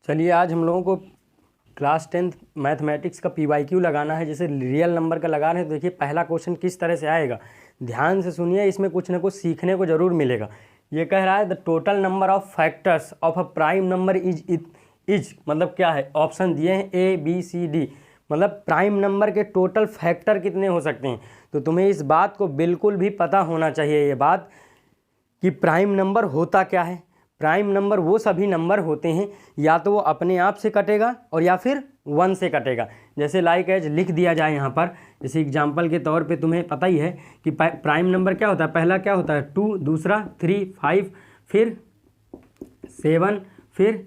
चलिए आज हम लोगों को क्लास 10th मैथमेटिक्स का PYQ लगाना है। जैसे रियल नंबर का लगा रहे हैं तो देखिए पहला क्वेश्चन किस तरह से आएगा, ध्यान से सुनिए, इसमें कुछ ना कुछ सीखने को ज़रूर मिलेगा। ये कह रहा है the total number of factors of a prime number is मतलब क्या है, ऑप्शन दिए हैं ABCD, मतलब प्राइम नंबर के टोटल फैक्टर कितने हो सकते हैं। तो तुम्हें इस बात को बिल्कुल भी पता होना चाहिए, ये बात कि प्राइम नंबर होता क्या है। प्राइम नंबर वो सभी नंबर होते हैं या तो वो अपने आप से कटेगा और या फिर 1 से कटेगा। जैसे लाइक एज लिख दिया जाए यहाँ पर, जैसे एग्जांपल के तौर पे तुम्हें पता ही है कि प्राइम नंबर क्या होता है। पहला क्या होता है 2, दूसरा 3, 5, फिर 7, फिर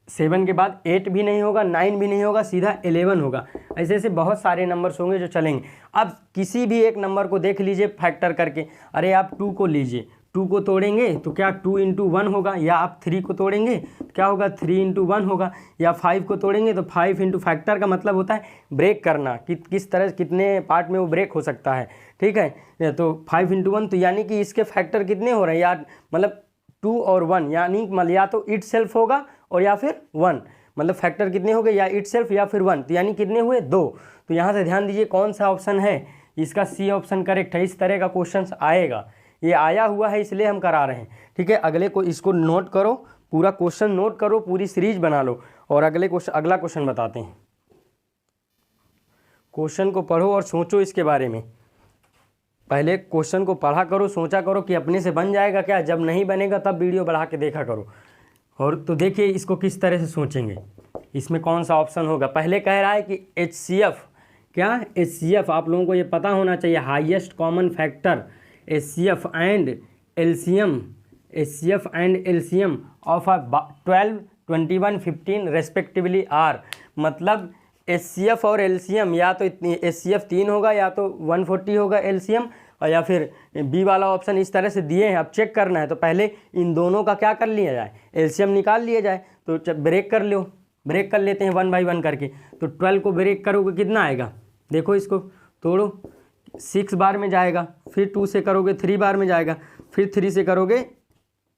7 के बाद 8 भी नहीं होगा, 9 भी नहीं होगा, सीधा 11 होगा। ऐसे ऐसे बहुत सारे नंबर्स होंगे जो चलेंगे। अब किसी भी एक नंबर को देख लीजिए फैक्टर करके। अरे आप 2 को लीजिए, 2 को तोड़ेंगे तो क्या 2 × 1 होगा, या आप 3 को तोड़ेंगे तो क्या होगा 3 × 1 होगा, या 5 को तोड़ेंगे तो 5 × फैक्टर का मतलब होता है ब्रेक करना, कि किस तरह कितने पार्ट में वो ब्रेक हो सकता है। ठीक है, तो 5 × 1 तो यानी कि इसके फैक्टर कितने हो रहे हैं यार, मतलब 2 और 1, यानी या तो इट सेल्फ होगा और या फिर 1, मतलब फैक्टर कितने हो गए, या इट सेल्फ या फिर 1, तो यानी कितने हुए 2। तो यहाँ से ध्यान दीजिए कौन सा ऑप्शन है, इसका C ऑप्शन करेक्ट है। इस तरह का क्वेश्चन आएगा, ये आया हुआ है इसलिए हम करा रहे हैं। ठीक है, अगले को इसको नोट करो, पूरा क्वेश्चन नोट करो, पूरी सीरीज बना लो और अगला क्वेश्चन बताते हैं। क्वेश्चन को पढ़ो और सोचो इसके बारे में। पहले क्वेश्चन को पढ़ा करो, सोचा करो कि अपने से बन जाएगा क्या, जब नहीं बनेगा तब वीडियो बढ़ा के देखा करो। और तो देखिए इसको किस तरह से सोचेंगे, इसमें कौन सा ऑप्शन होगा। पहले कह रहा है कि HCF, क्या HCF आप लोगों को ये पता होना चाहिए, highest common factor HCF and LCM of 12, 21, 15 respectively are. मतलब HCF और LCM या तो HCF 3 होगा या तो 140 होगा LCM, और या फिर बी वाला ऑप्शन इस तरह से दिए हैं। अब चेक करना है तो पहले इन दोनों का क्या कर लिया जाए, LCM निकाल लिया जाए। तो ब्रेक कर लो, ब्रेक कर लेते हैं 1 बाई 1 करके। तो 12 को ब्रेक करोगे कितना आएगा, देखो इसको तोड़ो, 6 बार में जाएगा, फिर 2 से करोगे 3 बार में जाएगा, फिर 3 से करोगे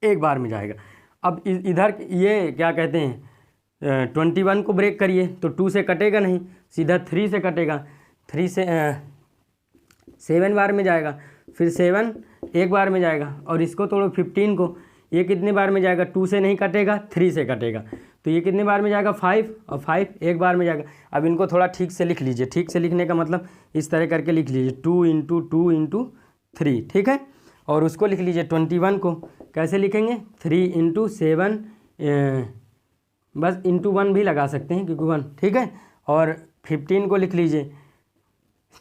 1 बार में जाएगा। अब इधर ये क्या कहते हैं 21 को ब्रेक करिए तो 2 से कटेगा नहीं, सीधा 3 से कटेगा, 3 से 7 बार में जाएगा, फिर 7 1 बार में जाएगा। और इसको तोड़ो 15 को, ये कितने बार में जाएगा, 2 से नहीं कटेगा 3 से कटेगा, तो ये कितने बार में जाएगा 5, और 5 1 बार में जाएगा। अब इनको थोड़ा ठीक से लिख लीजिए, ठीक से लिखने का मतलब इस तरह करके लिख लीजिए 2 × 2 × 3, ठीक है। और उसको लिख लीजिए 21 को कैसे लिखेंगे 3 × 7, बस × 1 भी लगा सकते हैं क्योंकि 1, ठीक है। और 15 को लिख लीजिए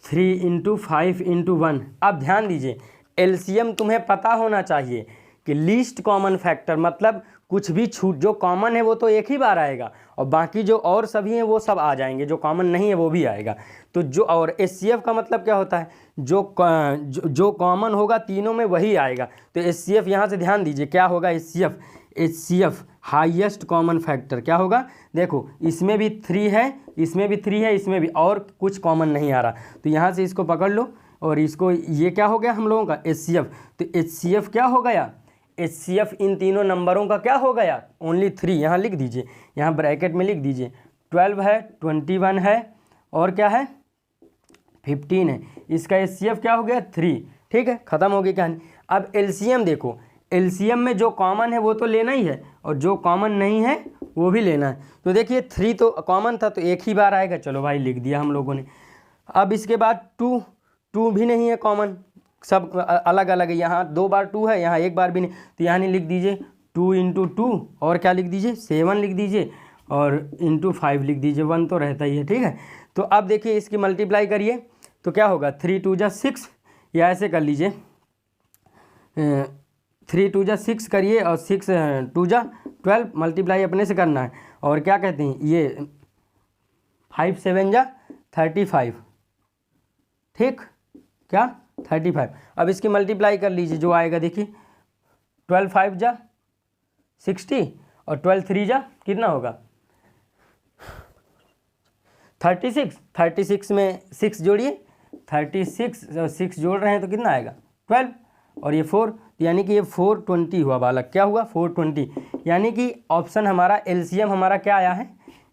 3 × 5 × 1। अब ध्यान दीजिए LCM तुम्हें पता होना चाहिए कि लीस्ट कॉमन फैक्टर, मतलब कुछ भी छूट, जो कॉमन है वो तो एक ही बार आएगा और बाकी जो और सभी हैं वो सब आ जाएंगे, जो कॉमन नहीं है वो भी आएगा। तो जो और HCF का मतलब क्या होता है, जो कॉमन होगा तीनों में वही आएगा। तो HCF यहाँ से ध्यान दीजिए क्या होगा, HCF हाईएस्ट कॉमन फैक्टर क्या होगा। देखो इसमें भी 3 है, इसमें भी 3 है, इसमें भी, और कुछ कॉमन नहीं आ रहा। तो यहाँ से इसको पकड़ लो और इसको, ये क्या हो गया हम लोगों का HCF। तो HCF क्या हो गया, HCF इन तीनों नंबरों का क्या हो गया, ओनली 3। यहाँ लिख दीजिए, यहाँ ब्रैकेट में लिख दीजिए 12 है, 21 है, और क्या है 15 है। इसका HCF क्या हो गया 3, ठीक है, ख़त्म हो गई कहानी। अब LCM देखो, LCM में जो कॉमन है वो तो लेना ही है और जो कॉमन नहीं है वो भी लेना है। तो देखिए 3 तो कॉमन था तो एक ही बार आएगा, चलो भाई लिख दिया हम लोगों ने। अब इसके बाद 2 भी नहीं है कॉमन, सब अलग अलग है, यहाँ 2 बार 2 है, यहाँ 1 बार भी नहीं, तो यहाँ नहीं लिख दीजिए 2 × 2, और क्या लिख दीजिए 7 लिख दीजिए, और × 5 लिख दीजिए, 1 तो रहता ही है, ठीक है। तो अब देखिए इसकी मल्टीप्लाई करिए तो क्या होगा 3 × 2 = 6, या ऐसे कर लीजिए 3 × 2 = 6 करिए और 6 × 2 = 12, मल्टीप्लाई अपने से करना है। और क्या कहते हैं ये 5 × 7 = 35, ठीक, क्या 35। अब इसकी मल्टीप्लाई कर लीजिए जो आएगा, देखिए 12 × 5 = 60 और 12 × 3 = कितना होगा 36। 36 में 6 जोड़िए, 36 6 जोड़ रहे हैं तो कितना आएगा 12, और ये 4, तो यानी कि ये 420 हुआ बालक, क्या हुआ 420, यानी कि ऑप्शन हमारा एलसीएम हमारा क्या आया है,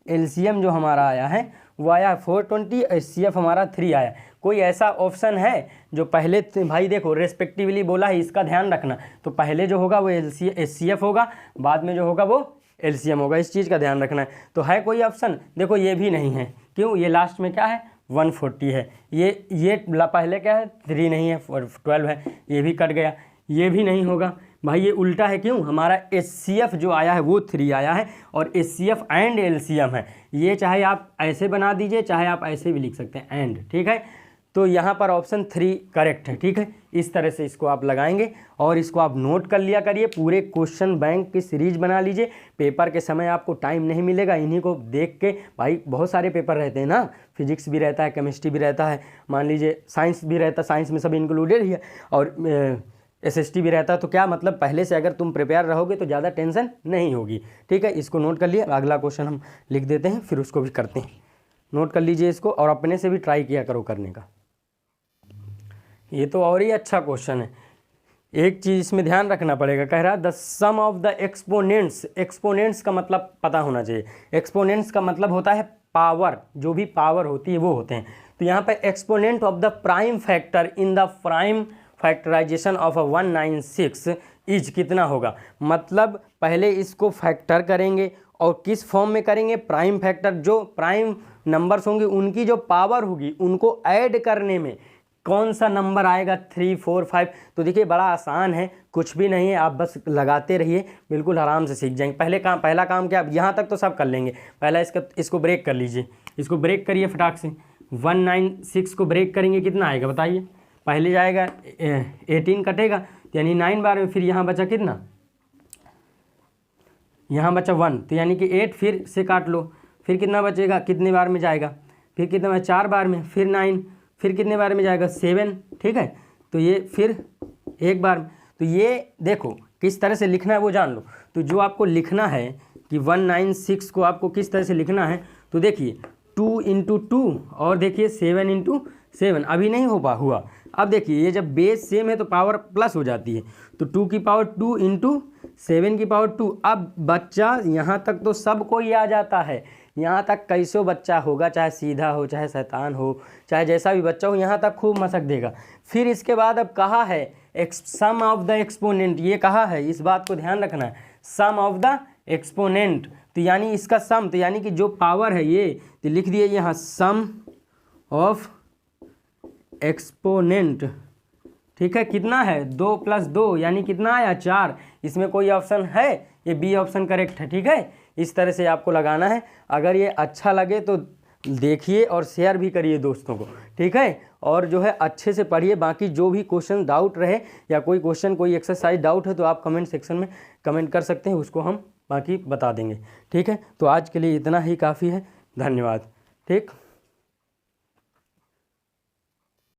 एलसीएम जो हमारा आया है वो आया 420, एचसीएफ हमारा 3 आया। कोई ऐसा ऑप्शन है जो पहले, भाई देखो रेस्पेक्टिवली बोला है, इसका ध्यान रखना, तो पहले जो होगा वो एचसीएफ होगा, बाद में जो होगा वो एलसीएम होगा, इस चीज़ का ध्यान रखना है। तो है कोई ऑप्शन, देखो ये भी नहीं है, क्यों, ये लास्ट में क्या है 140 है, ये पहले क्या है 3 नहीं है 12 है, ये भी कट गया, ये भी नहीं होगा भाई, ये उल्टा है, क्यों, हमारा एचसीएफ जो आया है वो 3 आया है और एचसीएफ एंड एलसीएम है। ये चाहे आप ऐसे बना दीजिए, चाहे आप ऐसे भी लिख सकते हैं एंड, ठीक है। तो यहाँ पर ऑप्शन 3 करेक्ट है, ठीक है। इस तरह से इसको आप लगाएंगे और इसको आप नोट कर लिया करिए, पूरे क्वेश्चन बैंक की सीरीज बना लीजिए। पेपर के समय आपको टाइम नहीं मिलेगा, इन्हीं को देख के, भाई बहुत सारे पेपर रहते हैं ना, फिजिक्स भी रहता है, केमिस्ट्री भी रहता है, मान लीजिए साइंस भी रहता है, साइंस में सब इंक्लूडेड ही है, और एसएसटी भी रहता है। तो क्या मतलब, पहले से अगर तुम प्रिपेयर रहोगे तो ज़्यादा टेंशन नहीं होगी, ठीक है। इसको नोट कर लिए, अगला क्वेश्चन हम लिख देते हैं, फिर उसको भी करते हैं। नोट कर लीजिए इसको और अपने से भी ट्राई किया करो करने का। ये तो और ही अच्छा क्वेश्चन है। एक चीज़ इसमें ध्यान रखना पड़ेगा, कह रहा है the sum of the exponents, exponents का मतलब पता होना चाहिए। एक्सपोनेंट्स का मतलब होता है पावर, जो भी पावर होती है वो होते हैं। तो यहाँ पे exponent of the prime factor in the prime factorization of 196 is कितना होगा, मतलब पहले इसको फैक्टर करेंगे और किस फॉर्म में करेंगे, प्राइम फैक्टर, जो प्राइम नंबर्स होंगे उनकी जो पावर होगी उनको ऐड करने में कौन सा नंबर आएगा, 3, 4, 5। तो देखिए बड़ा आसान है, कुछ भी नहीं है, आप बस लगाते रहिए, बिल्कुल आराम से सीख जाएंगे। पहला काम क्या, यहाँ तक तो सब कर लेंगे, पहला इसको ब्रेक कर लीजिए, इसको ब्रेक करिए फटाक से। 196 को ब्रेक करेंगे कितना आएगा बताइए, पहले जाएगा 18 कटेगा, यानी 9 बार में, फिर यहाँ बचा कितना, यहाँ बचा 1, तो यानी कि 8 फिर से काट लो, फिर कितना बचेगा, कितने बार में जाएगा, फिर कितने बार, 4 बार में, फिर 9, फिर कितने बार में जाएगा 7, ठीक है। तो ये फिर एक बार, तो ये देखो किस तरह से लिखना है वो जान लो। तो जो आपको लिखना है कि 196 को आपको किस तरह से लिखना है, तो देखिए 2 × 2 और देखिए 7 × 7, अभी नहीं हुआ। अब देखिए ये जब बेस सेम है तो पावर प्लस हो जाती है, तो 2 की पावर 2 × 7 की पावर 2। अब बच्चा यहाँ तक तो सबको ही आ जाता है, यहाँ तक कैसो बच्चा होगा, चाहे सीधा हो, चाहे शैतान हो, चाहे जैसा भी बच्चा हो, यहाँ तक खूब मशक देगा। फिर इसके बाद अब कहा है सम ऑफ द एक्सपोनेंट, ये कहा है, इस बात को ध्यान रखना है, सम ऑफ द एक्सपोनेंट, तो यानी इसका सम, तो यानी कि जो पावर है ये, तो लिख दिए यहाँ सम ऑफ एक्सपोनेंट, ठीक है। कितना है 2 + 2 यानी कितना आया 4, इसमें कोई ऑप्शन है, ये बी ऑप्शन करेक्ट है, ठीक है। इस तरह से आपको लगाना है। अगर ये अच्छा लगे तो देखिए और शेयर भी करिए दोस्तों को, ठीक है। और जो है अच्छे से पढ़िए, बाकी जो भी क्वेश्चन डाउट रहे या कोई क्वेश्चन कोई एक्सरसाइज डाउट है तो आप कमेंट सेक्शन में कमेंट कर सकते हैं, उसको हम बाकी बता देंगे, ठीक है। तो आज के लिए इतना ही काफ़ी है, धन्यवाद, ठीक।